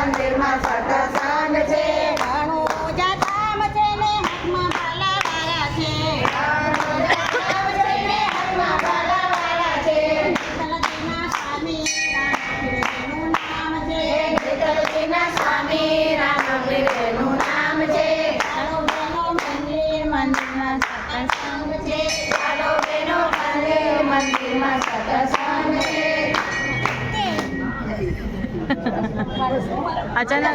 મંદિરમાં સત્સંગ છે. રણુજા ધામ છે ને હાથમાં ભાલા વાળા છે. ધામ છે ને હાથમાં ભાલાવાળા છે. વિઠ્ઠલજીના સ્વામી રામપીરનું નામ છે. વિઠ્ઠલજીના સ્વામી રામપીરનું નામ છે. ચાલો બહેનો મંદિરમાં સત્સંગ છે. ચાલો બહેનો મંદિરમાં સત્સંગ છે. અચાનક